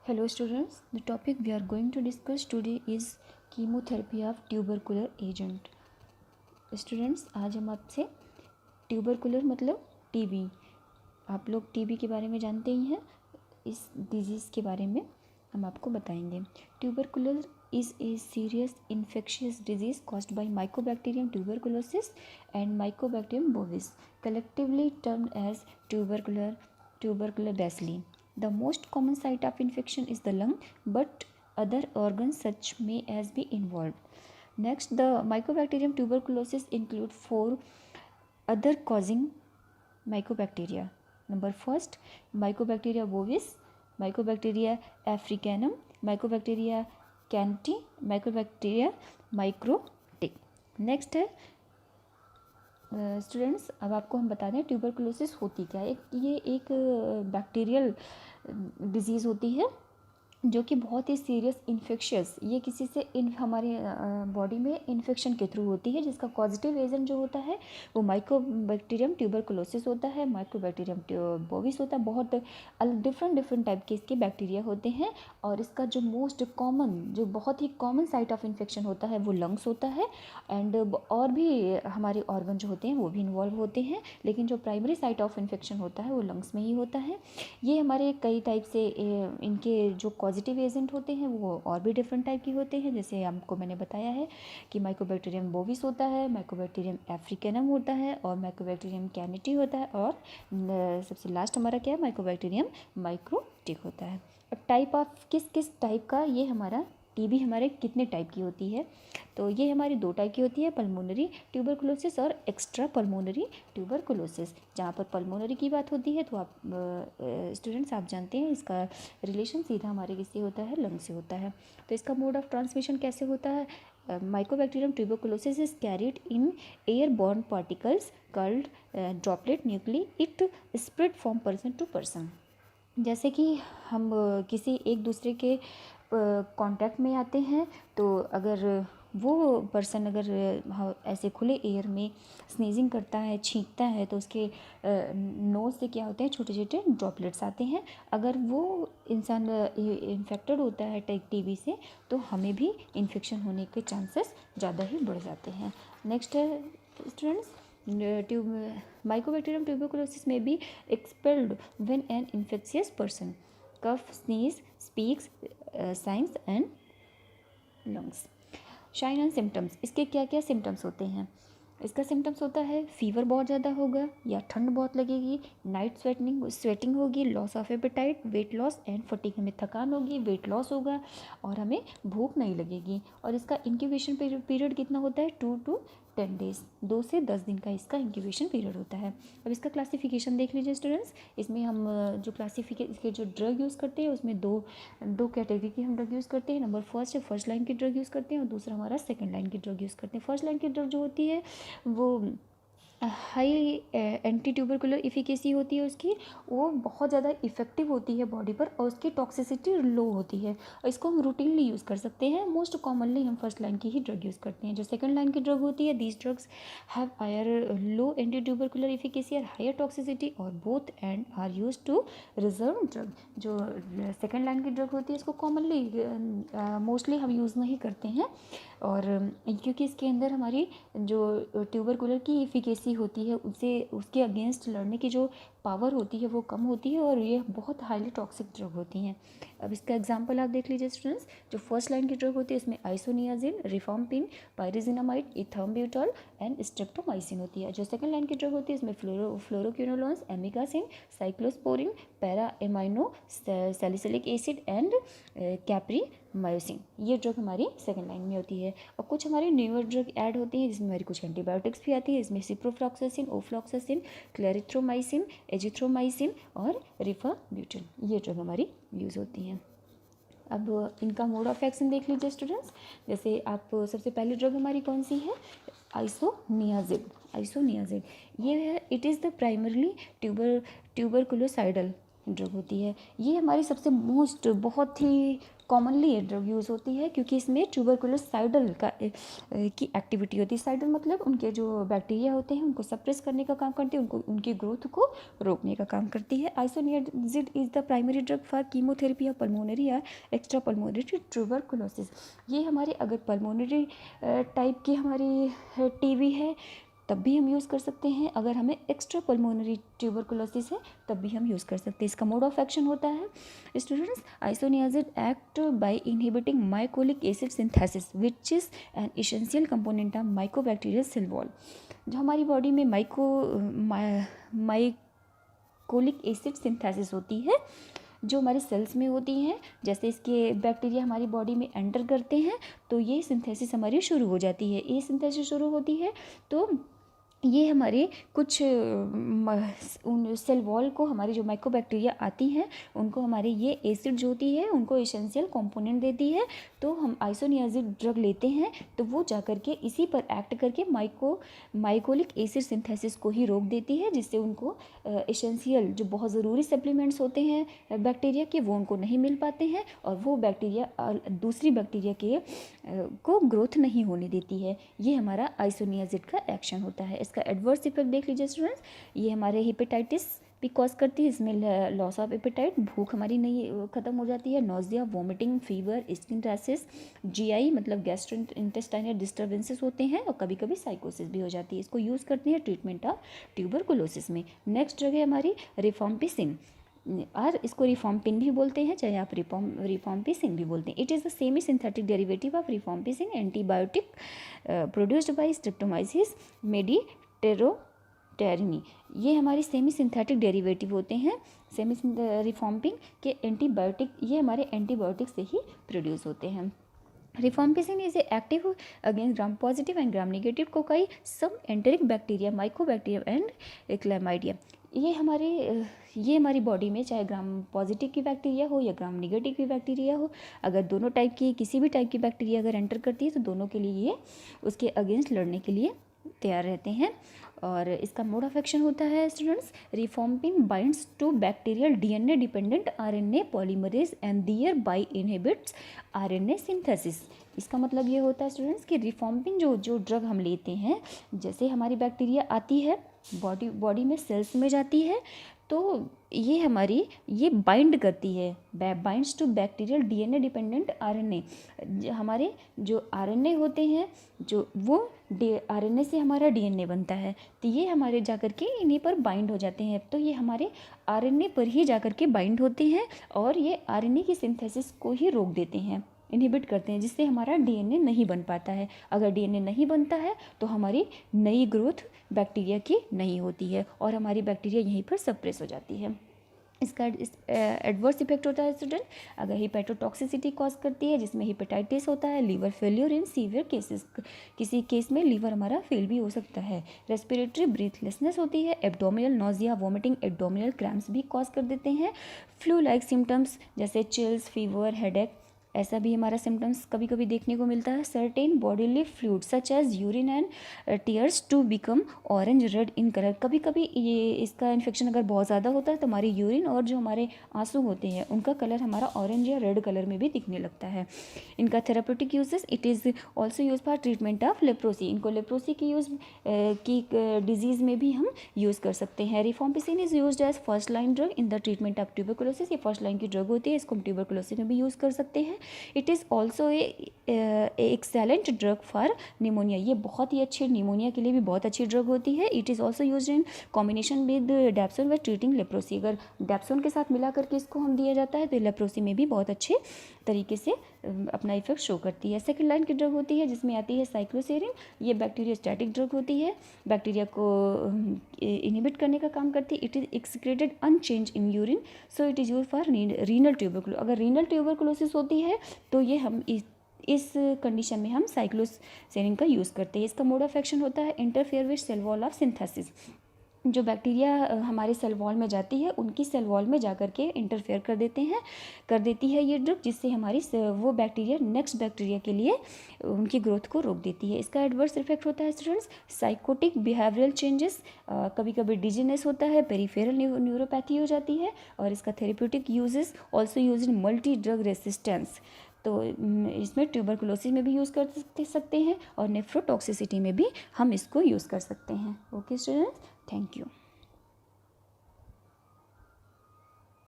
Hello students, the topic we are going to discuss today is chemotherapy of tubercular agent. Students, आज हम आपसे tubercular मतलब TB, आप लोग टीबी के बारे में जानते ही हैं, इस डिजीज़ के बारे में हम आपको बताएंगे। Tubercular is a serious infectious disease caused by Mycobacterium tuberculosis and Mycobacterium bovis, collectively termed as tubercular bacilli. The most common site of infection is the lung, but other organs such may as be involved. Next, the Mycobacterium tuberculosis include 4 other causing Mycobacteria. Number first, Mycobacteria bovis, Mycobacteria africanum, Mycobacteria canetti, mycobacteria microti. Next है students, अब आपको हम बता दें tuberculosis होती क्या है। ये एक बैक्टीरियल डिजीज़ होती है जो कि बहुत ही सीरियस इन्फेक्शियस, ये किसी से हमारे बॉडी में इन्फेक्शन के थ्रू होती है, जिसका पॉजिटिव एजेंट जो होता है वो माइकोबैक्टीरियम ट्यूबरकुलोसिस होता है, माइकोबैक्टीरियम बोविस होता है। बहुत डिफरेंट टाइप के इसके बैक्टीरिया होते हैं, और इसका जो मोस्ट कॉमन, जो बहुत ही कॉमन साइट ऑफ इन्फेक्शन होता है वो लंग्स होता है, एंड और भी हमारे ऑर्गन जो होते हैं वो भी इन्वॉल्व होते हैं, लेकिन जो प्राइमरी साइट ऑफ इन्फेक्शन होता है वो लंग्स में ही होता है। ये हमारे कई टाइप से इनके जो पॉजिटिव एजेंट होते हैं वो और भी डिफरेंट टाइप के होते हैं, जैसे आपको मैंने बताया है कि माइकोबैक्टीरियम बोविस होता है, माइकोबैक्टीरियम अफ्रीकैनम होता है, और माइकोबैक्टीरियम कैनिटी होता है, और सबसे लास्ट हमारा क्या है, माइकोबैक्टीरियम माइक्रोटिक होता है। अब टाइप ऑफ किस टाइप का, ये हमारा टीबी हमारे कितने टाइप की होती है, तो ये हमारी 2 टाइप की होती है, पल्मोनरी ट्यूबरकुलोसिस और एक्स्ट्रा पल्मोनरी ट्यूबरकुलोसिस। जहाँ पर पल्मोनरी की बात होती है तो आप स्टूडेंट्स आप जानते हैं इसका रिलेशन सीधा हमारे किससे होता है, लंग से होता है। तो इसका मोड ऑफ ट्रांसमिशन कैसे होता है, Mycobacterium tuberculosis is carried in airborne particles called droplet nuclei. It spread from person to person. जैसे कि हम किसी एक दूसरे के कांटेक्ट में आते हैं, तो अगर वो पर्सन अगर ऐसे खुले एयर में स्नीजिंग करता है, छींकता है, तो उसके नोज़ से क्या होते हैं, छोटे छोटे ड्रॉपलेट्स आते हैं। अगर वो इंसान इन्फेक्टेड होता है टीबी से, तो हमें भी इन्फेक्शन होने के चांसेस ज़्यादा ही बढ़ जाते हैं। नेक्स्ट है students, Mycobacterium tuberculosis may be expelled when an infectious person cough, sneeze, speaks, signs and lungs. Shine and symptoms, इसके क्या क्या सिम्टम्स होते हैं। इसका सिम्टम्स होता है फीवर बहुत ज़्यादा होगा या ठंड बहुत लगेगी, नाइट स्वेटिंग होगी, loss of appetite, weight loss and fatigue, हमें थकान होगी, वेट लॉस होगा, और हमें भूख नहीं लगेगी। और इसका इंक्यूबेशन पीरियड कितना होता है, 2 to 10 डेज, 2 से 10 दिन का इसका इंक्यूबेशन पीरियड होता है। अब इसका क्लासिफिकेशन देख लीजिए स्टूडेंट्स, इसमें हम जो इसके जो ड्रग यूज़ करते हैं उसमें दो कैटेगरी की हम ड्रग यूज़ करते हैं। नंबर फर्स्ट है फर्स्ट लाइन की ड्रग यूज़ करते हैं, और दूसरा हमारा सेकंड लाइन की ड्रग यूज़ करते हैं। फर्स्ट लाइन की ड्रग जो होती है वो हाई एंटी ट्यूबरकुलर इफिकेसी होती है उसकी, वो बहुत ज़्यादा इफेक्टिव होती है बॉडी पर, और उसकी टॉक्सिसिटी लो होती है, और इसको हम रूटीनली यूज़ कर सकते हैं। मोस्ट कॉमनली हम फर्स्ट लाइन की ही ड्रग यूज़ करते हैं। जो सेकंड लाइन की ड्रग होती है, these drugs have higher low anti tubercular efficacy और हायर टॉक्सिसिटी, और both and are use to reserve drug. जो सेकंड लाइन की ड्रग होती है इसको कॉमनली मोस्टली हम यूज़ नहीं करते हैं, और क्योंकि इसके अंदर हमारी जो ट्यूबरकुलर की इफिकेसी होती है उसे उसके अगेंस्ट लड़ने की जो पावर होती है वो कम होती है, और ये बहुत हाईली टॉक्सिक ड्रग होती हैं। अब इसका एग्जांपल आप देख लीजिए स्टूडेंट्स, जो फर्स्ट लाइन की ड्रग होती है इसमें आइसोनियाजिन, रिफाम्पिन, पायरिजिनामाइड, इथाम्ब्यूटॉल एंड स्ट्रेप्टोमाइसिन होती है। जो सेकंड लाइन की ड्रग होती है इसमें fluoroquinolones, amikacin, cyclosporine, para amino salicylic acid and capreomycin, ये ड्रग हमारी सेकंड लाइन में होती है। और कुछ हमारी न्यूअर ड्रग ऐड होती हैं, जिसमें हमारी कुछ एंटीबायोटिक्स भी आती है, इसमें सिप्रोफ्लॉक्सासिन, ओफ्लॉक्सासिन, क्लेरिथ्रोमाइसिन, एजिथ्रोमाइसिन और रिफाब्यूटिन, ये ड्रग हमारी यूज़ होती हैं। अब इनका मोड ऑफ एक्शन देख लीजिए स्टूडेंट्स, जैसे आप सबसे पहली ड्रग हमारी कौन सी है, आइसोनियाजिड। ये है, it is the primarily tuberculocidal drug होती है। ये हमारी सबसे मोस्ट बहुत ही कॉमनली ये ड्रग यूज़ होती है क्योंकि इसमें ट्यूबरकुलोसाइडल की एक्टिविटी होती है। साइडल मतलब उनके जो बैक्टीरिया होते हैं उनको सप्रेस करने का काम करती है, उनको उनकी ग्रोथ को रोकने का काम करती है। Isoniazid is the primary drug for chemotherapy of pulmonary या एक्स्ट्रा पल्मोनरी ट्यूबरकुलोसिस। ये हमारे अगर पल्मोनरी टाइप की हमारी टीबी है तब भी हम यूज़ कर सकते हैं, अगर हमें एक्स्ट्रा पल्मोनरी ट्यूबरकुलोसिस है तब भी हम यूज़ कर सकते हैं। इसका मोड ऑफ एक्शन होता है students, isoniazid act by inhibiting mycolic acid synthesis which is an essential component of mycobacterial cell wall. जो हमारी बॉडी में माइकोलिक एसिड सिंथेसिस होती है जो हमारे सेल्स में होती हैं, जैसे इसके बैक्टीरिया हमारी बॉडी में एंटर करते हैं तो ये सिंथेसिस हमारी शुरू हो जाती है। ये सिंथेसिस शुरू होती है तो ये हमारे कुछ उन सेल वॉल को हमारी जो माइकोबैक्टीरिया आती हैं उनको हमारे ये एसिड जो होती है उनको एसेंशियल कंपोनेंट देती है। तो हम आइसोनियाजिड ड्रग लेते हैं तो वो जाकर के इसी पर एक्ट करके माइकोलिक एसिड सिंथेसिस को ही रोक देती है, जिससे उनको एसेंशियल जो बहुत ज़रूरी सप्लीमेंट्स होते हैं बैक्टीरिया के वो उनको नहीं मिल पाते हैं और वो बैक्टीरिया दूसरी बैक्टीरिया के को ग्रोथ नहीं होने देती है। ये हमारा आइसोनियाजिड का एक्शन होता है। इसका एडवर्स इफेक्ट देख लीजिए स्टूडेंट्स, ये हमारे हेपेटाइटिस भी कॉज करती है। इसमें लॉस ऑफ एपेटाइट, भूख हमारी नहीं ख़त्म हो जाती है, nausea, vomiting, fever, skin rashes, GI मतलब गैस्ट्रो इंटेस्टाइनल डिस्टर्बेंसेस होते हैं और कभी कभी साइकोसिस भी हो जाती है। इसको यूज़ करते हैं ट्रीटमेंट ऑफ ट्यूबरकुलोसिस में। नेक्स्ट ड्रग है हमारी रिफॉम्पिसिन, और इसको रिफॉम्पिन भी बोलते हैं, चाहे आप रिफॉम्पिसिन भी बोलते हैं। It is a semi synthetic derivative of rifampicin, antibiotic produced by streptomyces mediterranei. ये हमारे सेमी सिंथेटिक डेरिवेटिव होते हैं सेमी रिफॉम्पिन के एंटीबायोटिक, ये हमारे एंटीबायोटिक से ही प्रोड्यूस होते हैं। Rifampicin is active against gram positive and gram negative cocci, some enteric bacteria, mycobacterium and chlamydia। ये हमारी बॉडी में चाहे ग्राम पॉजिटिव की बैक्टीरिया हो या ग्राम निगेटिव की बैक्टीरिया हो, अगर दोनों टाइप की किसी भी टाइप की बैक्टीरिया अगर एंटर करती है तो दोनों के लिए ये उसके अगेंस्ट लड़ने के लिए तैयार रहते हैं। और इसका मोड ऑफ एक्शन होता है students, rifampin binds to bacterial DNA dependent RNA polymerase and thereby inhibits RNA synthesis. इसका मतलब ये होता है स्टूडेंट्स कि रिफॉम्पिन जो ड्रग हम लेते हैं, जैसे हमारी बैक्टीरिया आती है बॉडी में सेल्स में जाती है तो ये बाइंड करती है, binds to bacterial DNA dependent RNA. हमारे जो आरएनए होते हैं जो वो आरएनए से हमारा डीएनए बनता है, तो ये हमारे जाकर के इन्हीं पर बाइंड हो जाते हैं। तो ये हमारे आरएनए पर ही जाकर के बाइंड होते हैं और ये आरएनए की सिंथेसिस को ही रोक देते हैं, इनहिबिट करते हैं, जिससे हमारा डीएनए नहीं बन पाता है। अगर डीएनए नहीं बनता है तो हमारी नई ग्रोथ बैक्टीरिया की नहीं होती है और हमारी बैक्टीरिया यहीं पर सप्रेस हो जाती है। इसका एडवर्स इफेक्ट होता है स्टूडेंट, अगर हिपेटोटॉक्सिसिटी कॉज करती है जिसमें हिपेटाइटिस होता है, liver failure in severe cases, किसी केस में लीवर हमारा फेल भी हो सकता है, रेस्पिरेटरी ब्रीथलेसनेस होती है, abdominal nausea, vomiting, abdominal cramps भी कॉज कर देते हैं, फ्लू लाइक सिम्टम्स जैसे चिल्स, फीवर, हेडेक, ऐसा भी हमारा सिम्टम्स कभी कभी देखने को मिलता है। Certain bodily fluid such as urine and tears to become orange red in colour. कभी कभी ये इसका इन्फेक्शन अगर बहुत ज़्यादा होता है तो हमारी यूरिन और जो हमारे आंसू होते हैं उनका कलर हमारा ऑरेंज या रेड कलर में भी दिखने लगता है। इनका therapeutic uses, it is also use for treatment of leprosy. इनको लेप्रोसी की डिजीज़ में भी हम यूज़ कर सकते हैं। Rifampicin is used as first line drug in the treatment of tuberculosis. ये फर्स्ट लाइन की ड्रग होती है, इसको हम ट्यूबरकुलोसिस में भी यूज़ कर सकते हैं। It is also excellent drug for pneumonia. ये बहुत ही अच्छी निमोनिया के लिए भी बहुत अच्छी ड्रग होती है। It is also use in combination with dapsone व ट्रीटिंग लेप्रोसी। अगर डेप्सोन के साथ मिला करके इसको हम दिया जाता है तो लेप्रोसी में भी बहुत अच्छे तरीके से अपना इफेक्ट शो करती है। सेकेंड लाइन की ड्रग होती है जिसमें आती है साइक्लोसेरिन। ये बैक्टीरियोस्टैटिक ड्रग होती है, बैक्टीरिया को इनहिबिट करने का काम करती है। It is excreted unchange in urine, so it is use for renal tuberculosis. अगर रीनल ट्यूबरकुलोसिस होती है तो ये हम इस कंडीशन में हम साइक्लोसेरिन का यूज़ करते हैं। इसका मोड ऑफ एक्शन होता है interfere with cell wall of synthesis. जो बैक्टीरिया हमारे सेल वॉल में जाती है उनकी सेल वॉल में जा कर के इंटरफेयर कर देती है ये ड्रग, जिससे हमारी वो बैक्टीरिया नेक्स्ट बैक्टीरिया के लिए उनकी ग्रोथ को रोक देती है। इसका एडवर्स इफेक्ट होता है स्टूडेंट्स साइकोटिक बिहेवियरल चेंजेस, कभी कभी डिजीनेस होता है, पेरिफेरल न्यूरोपैथी हो जाती है, और इसका therapeutic uses also use in multi drug resistance. तो इसमें ट्यूबरकुलोसिस में भी यूज़ कर सकते हैं और नेफ्रोटॉक्सिसिटी में भी हम इसको यूज़ कर सकते हैं। Okay students, thank you.